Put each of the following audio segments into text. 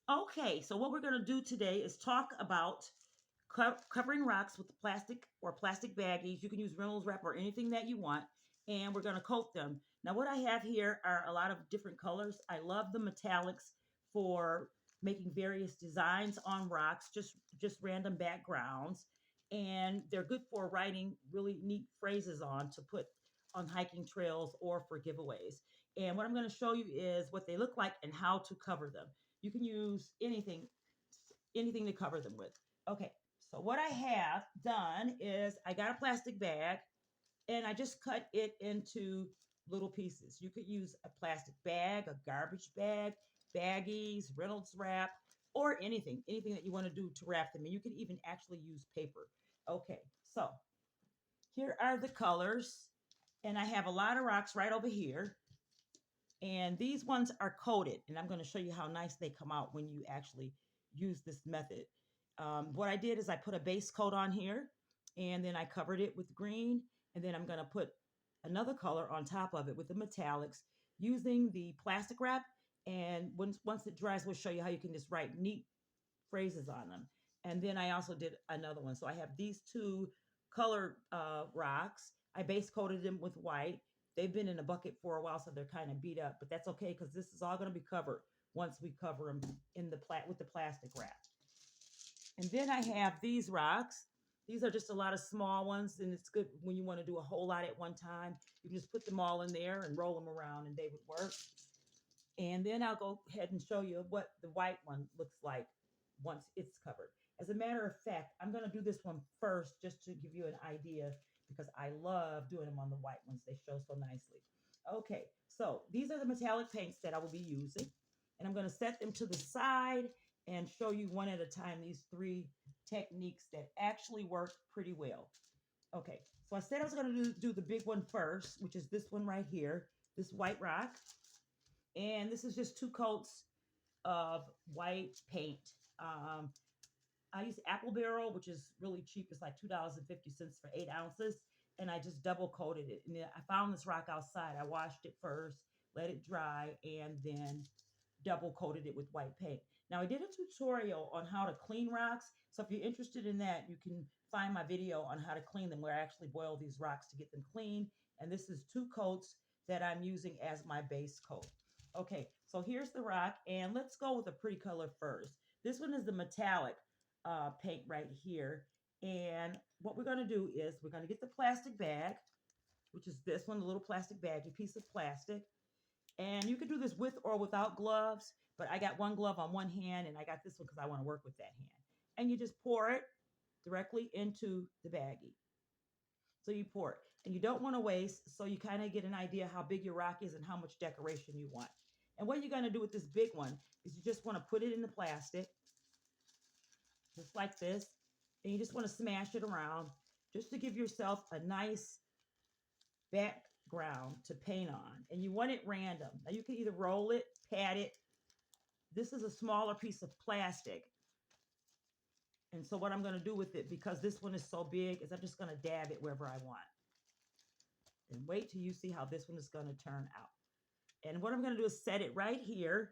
Okay, so what we're going to do today is talk about covering rocks with plastic or plastic baggies. You can use Reynolds wrap or anything that you want, and we're going to coat them. Now, what I have here are a lot of different colors. I love the metallics for making various designs on rocks, just random backgrounds, and they're good for writing really neat phrases on to put on hiking trails or for giveaways. And what I'm going to show you is what they look like and how to cover them. You can use anything to cover them with. Okay, so what I have done is I got a plastic bag and I just cut it into little pieces. You could use a plastic bag, a garbage bag, baggies, Reynolds wrap, or anything that you want to do to wrap them. And you can even actually use paper. Okay, so here are the colors. And I have a lot of rocks right over here. And these ones are coated, and I'm going to show you how nice they come out when you actually use this method. What I did is I put a base coat on here, and then I covered it with green, and then I'm going to put another color on top of it with the metallics using the plastic wrap. And once it dries, we'll show you how you can just write neat phrases on them. And then I also did another one. So I have these two colored rocks. I base coated them with white. They've been in a bucket for a while, so they're kind of beat up, but that's okay because this is all going to be covered once we cover them in the with the plastic wrap. And then I have these rocks. These are just a lot of small ones, and it's good when you want to do a whole lot at one time. You can just put them all in there and roll them around, and they would work. And then I'll go ahead and show you what the white one looks like once it's covered. As a matter of fact, I'm going to do this one first just to give you an idea because I love doing them on the white ones. They show so nicely. Okay, so these are the metallic paints that I will be using. And I'm going to set them to the side and show you one at a time these three techniques that actually work pretty well. Okay, so I said I was going to do the big one first, which is this one right here, this white rock. And this is just two coats of white paint. I use Apple Barrel, which is really cheap. It's like $2.50 for 8 ounces. And I just double coated it. And then I found this rock outside. I washed it first, let it dry, and then double coated it with white paint. Now, I did a tutorial on how to clean rocks. So if you're interested in that, you can find my video on how to clean them where I actually boil these rocks to get them clean. And this is two coats that I'm using as my base coat. Okay, so here's the rock, and let's go with a pretty color first. This one is the metallic paint right here. And what we're going to do is we're going to get the plastic bag, which is this one, the little plastic bag, a piece of plastic. And you can do this with or without gloves, but I got one glove on one hand, and I got this one because I want to work with that hand. And you just pour it directly into the baggie. So you pour it, and you don't want to waste, so you kind of get an idea how big your rock is and how much decoration you want. And what you're going to do with this big one is you just want to put it in the plastic, just like this, and you just want to smash it around just to give yourself a nice background to paint on. And you want it random. Now you can either roll it, pat it. This is a smaller piece of plastic. And so what I'm going to do with it, because this one is so big, is I'm just going to dab it wherever I want. And wait till you see how this one is going to turn out. And what I'm going to do is set it right here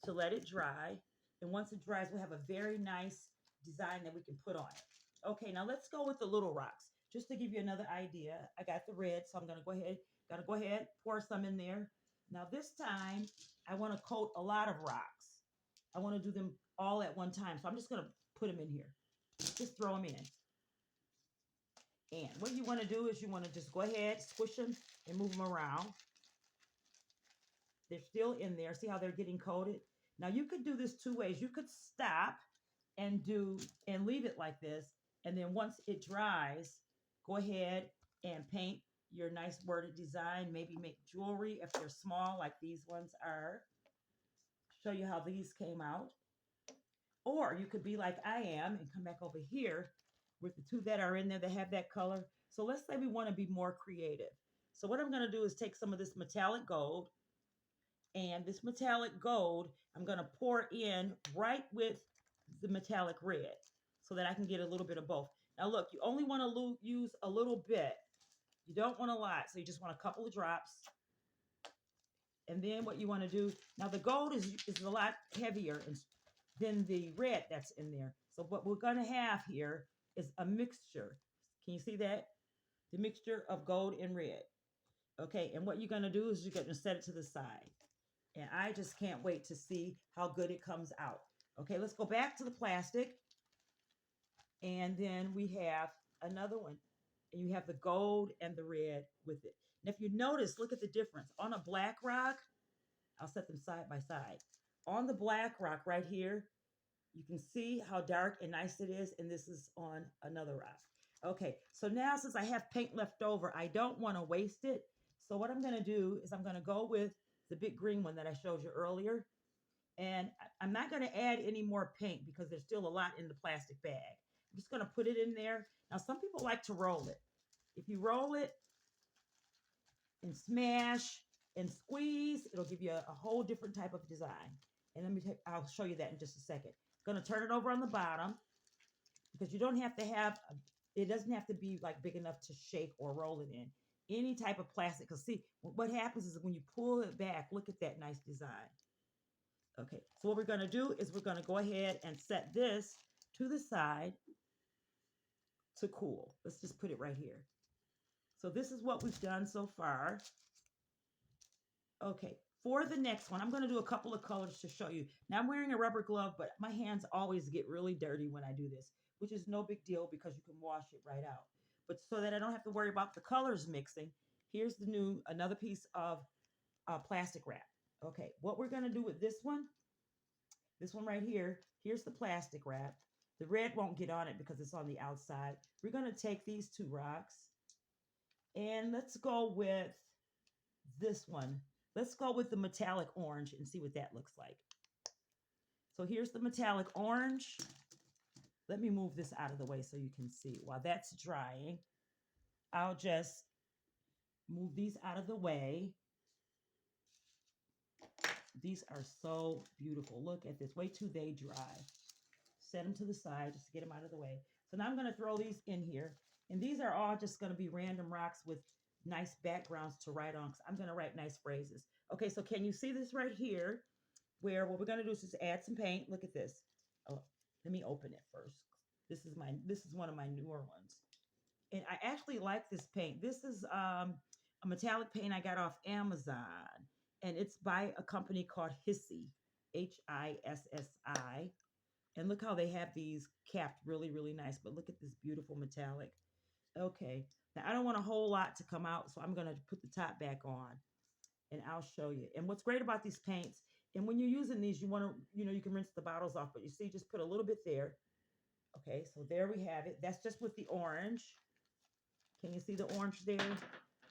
to let it dry. And once it dries, we'll have a very nice design that we can put on it. Okay, now let's go with the little rocks. Just to give you another idea, I got the red, so I'm going to go ahead, pour some in there. Now this time, I want to coat a lot of rocks. I want to do them all at one time. So I'm just going to put them in here. Just throw them in. And what you want to do is you want to just go ahead, squish them, and move them around. They're still in there. See how they're getting coated? Now you could do this two ways. You could stop and leave it like this. And then once it dries, go ahead and paint your nice worded design. Maybe make jewelry if they're small like these ones are. Show you how these came out. Or you could be like I am and come back over here with the two that are in there that have that color. So let's say we want to be more creative. So what I'm going to do is take some of this metallic gold, and this metallic gold, I'm going to pour in right with the metallic red so that I can get a little bit of both. Now look, you only want to use a little bit. You don't want a lot. So you just want a couple of drops. And then what you want to do, now the gold is a lot heavier than the red that's in there. So what we're going to have here is a mixture. Can you see that? The mixture of gold and red. Okay, and what you're going to do is you're going to set it to the side. And I just can't wait to see how good it comes out. Okay, let's go back to the plastic. And then we have another one. And you have the gold and the red with it. And if you notice, look at the difference. On a black rock, I'll set them side by side. On the black rock right here, you can see how dark and nice it is. And this is on another rock. Okay, so now since I have paint left over, I don't want to waste it. So what I'm going to do is I'm going to go with the big green one that I showed you earlier. And I'm not going to add any more paint because there's still a lot in the plastic bag. I'm just going to put it in there. Now, some people like to roll it. If you roll it and smash and squeeze, it'll give you a whole different type of design. And I'll show you that in just a second. Going to turn it over on the bottom because you don't have to have, it doesn't have to be like big enough to shake or roll it in. Any type of plastic. Because see, what happens is when you pull it back, look at that nice design. Okay, so what we're going to do is we're going to go ahead and set this to the side to cool. Let's just put it right here. So this is what we've done so far. Okay, for the next one, I'm going to do a couple of colors to show you. Now I'm wearing a rubber glove, but my hands always get really dirty when I do this, which is no big deal because you can wash it right out. But so that I don't have to worry about the colors mixing, here's another piece of plastic wrap. Okay, what we're going to do with this one right here, here's the plastic wrap. The red won't get on it because it's on the outside. We're going to take these two rocks and let's go with this one. Let's go with the metallic orange and see what that looks like. So here's the metallic orange. Let me move this out of the way so you can see. While that's drying, I'll just move these out of the way. These are so beautiful. Look at this. Wait till they dry. Set them to the side just to get them out of the way. So now I'm going to throw these in here. And these are all just going to be random rocks with nice backgrounds to write on because I'm going to write nice phrases. Okay, so can you see this right here where what we're going to do is just add some paint. Look at this. Oh, let me open it first. This is one of my newer ones. And I actually like this paint. This is a metallic paint I got off Amazon. And it's by a company called Hissi, Hissi. And look how they have these capped really, really nice. But look at this beautiful metallic. Okay. Now, I don't want a whole lot to come out, so I'm going to put the top back on. And I'll show you. And what's great about these paints, and when you're using these, you want to, you can rinse the bottles off. But you see, just put a little bit there. Okay, so there we have it. That's just with the orange. Can you see the orange there?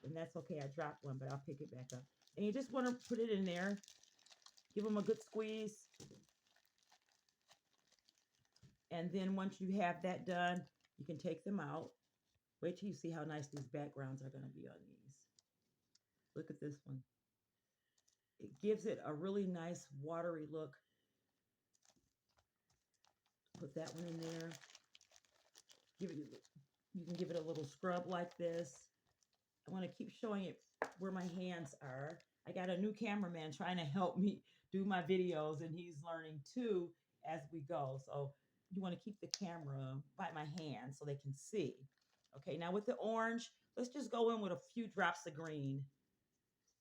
And that's okay. I dropped one, but I'll pick it back up. And you just want to put it in there. Give them a good squeeze. And then once you have that done, you can take them out. Wait till you see how nice these backgrounds are going to be on these. Look at this one. It gives it a really nice watery look. Put that one in there. You can give it a little scrub like this. I want to keep showing it where my hands are. I got a new cameraman trying to help me do my videos, and he's learning too as we go. So you want to keep the camera by my hand so they can see. Okay, now with the orange, let's just go in with a few drops of green.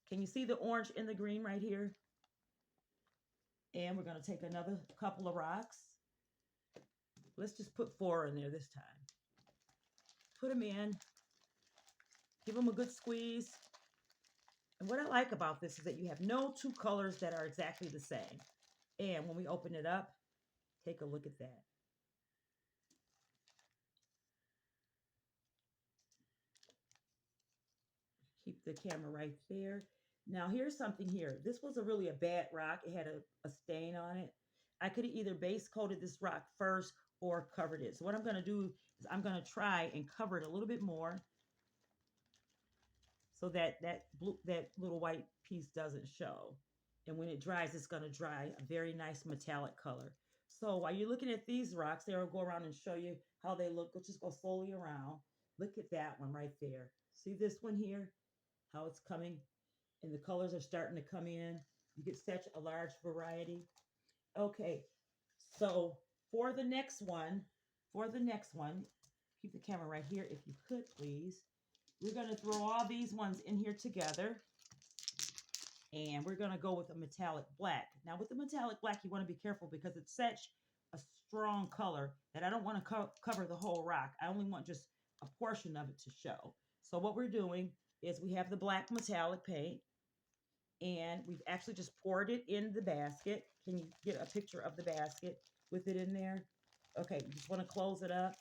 Can you see the orange in the green right here? And we're going to take another couple of rocks. Let's just put 4 in there this time. Put them in. Give them a good squeeze. And what I like about this is that you have no two colors that are exactly the same. And when we open it up, take a look at that. Keep the camera right there. Now here's something here. This was really a bad rock. It had a stain on it. I could have either base coated this rock first or covered it. So what I'm going to do is I'm going to try and cover it a little bit more so that that little white piece doesn't show. And when it dries, it's going to dry a very nice metallic color. So while you're looking at these rocks, I'll go around and show you how they look. Let's just go slowly around. Look at that one right there. See this one here? How it's coming and the colors are starting to come in. You get such a large variety. Okay, So for the next one, for the next one, keep the camera right here if you could, please. We're going to throw all these ones in here together. And we're going to go with a metallic black. Now with the metallic black, you want to be careful because it's such a strong color that I don't want to cover the whole rock. I only want just a portion of it to show. So what we're doing is we have the black metallic paint and we've actually just poured it in the basket. Can you get a picture of the basket with it in there? Okay, you just want to close it up.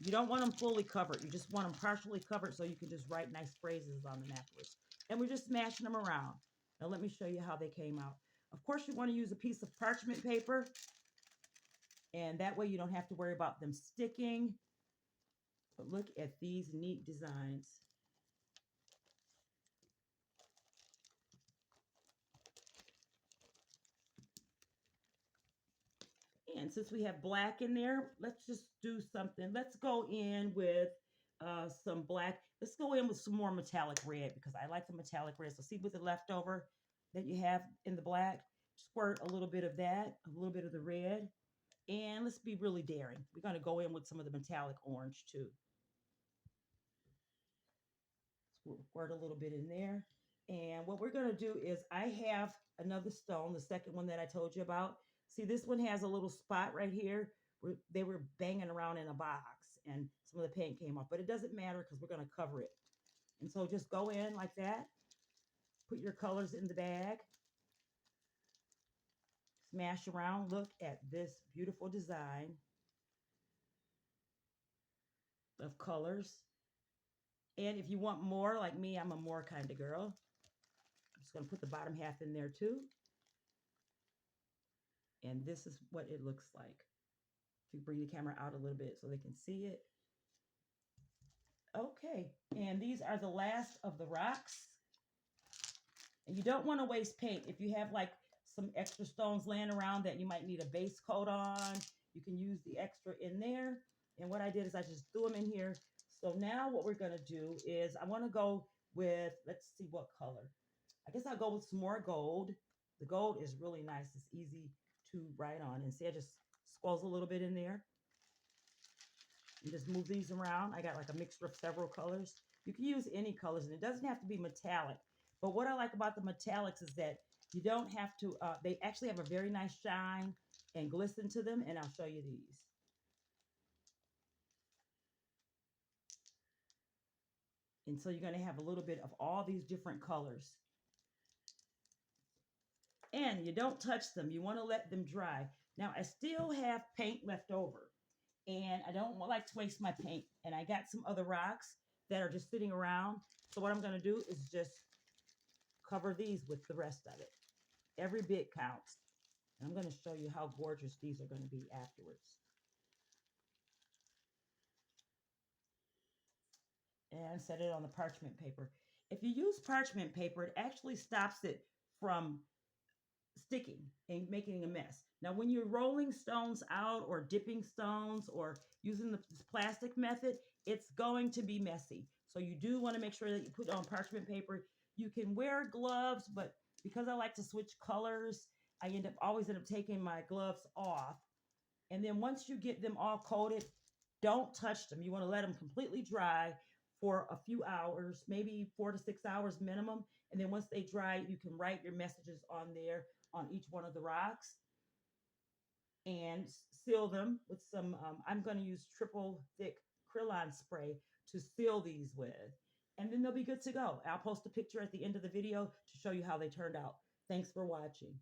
You don't want them fully covered. You just want them partially covered so you can just write nice phrases on them afterwards. And we're just smashing them around. Now let me show you how they came out. Of course, you want to use a piece of parchment paper. And that way you don't have to worry about them sticking. But look at these neat designs. And since we have black in there, let's just do something. Let's go in with some black. Let's go in with some more metallic red because I like the metallic red. So see with the leftover that you have in the black, squirt a little bit of that, a little bit of the red. And let's be really daring. We're going to go in with some of the metallic orange too. Squirt a little bit in there. And what we're going to do is I have another stone, the second one that I told you about. See, this one has a little spot right here where they were banging around in a box and some of the paint came off, but it doesn't matter because we're going to cover it. And so just go in like that, put your colors in the bag, smash around. Look at this beautiful design of colors. And if you want more, like me, I'm a more kind of girl. I'm just going to put the bottom half in there too. And this is what it looks like. If you bring the camera out a little bit so they can see it. Okay, and these are the last of the rocks. And you don't want to waste paint. If you have like some extra stones laying around that you might need a base coat on, you can use the extra in there. And what I did is I just threw them in here. So now what we're going to do is I want to go with, let's see what color. I guess I'll go with some more gold. The gold is really nice. It's easy to write on. And see, I just squoze a little bit in there. And just move these around. I got like a mixture of several colors. You can use any colors, and it doesn't have to be metallic. But what I like about the metallics is that you don't have to, they actually have a very nice shine and glisten to them, and I'll show you these. And so you're going to have a little bit of all these different colors. And you don't touch them. You want to let them dry. Now, I still have paint left over, and I don't like to waste my paint. And I got some other rocks that are just sitting around. So what I'm going to do is just cover these with the rest of it. Every bit counts. And I'm going to show you how gorgeous these are going to be afterwards. And set it on the parchment paper. If you use parchment paper, it actually stops it from sticking and making a mess. Now, when you're rolling stones out or dipping stones or using the plastic method, it's going to be messy. So you do want to make sure that you put it on parchment paper. You can wear gloves, but because I like to switch colors, I always end up taking my gloves off. And then once you get them all coated, don't touch them. You want to let them completely dry for a few hours, maybe 4 to 6 hours minimum. And then once they dry, you can write your messages on there on each one of the rocks and seal them with some, I'm going to use triple thick Krylon spray to seal these with. And then they'll be good to go. I'll post a picture at the end of the video to show you how they turned out. Thanks for watching.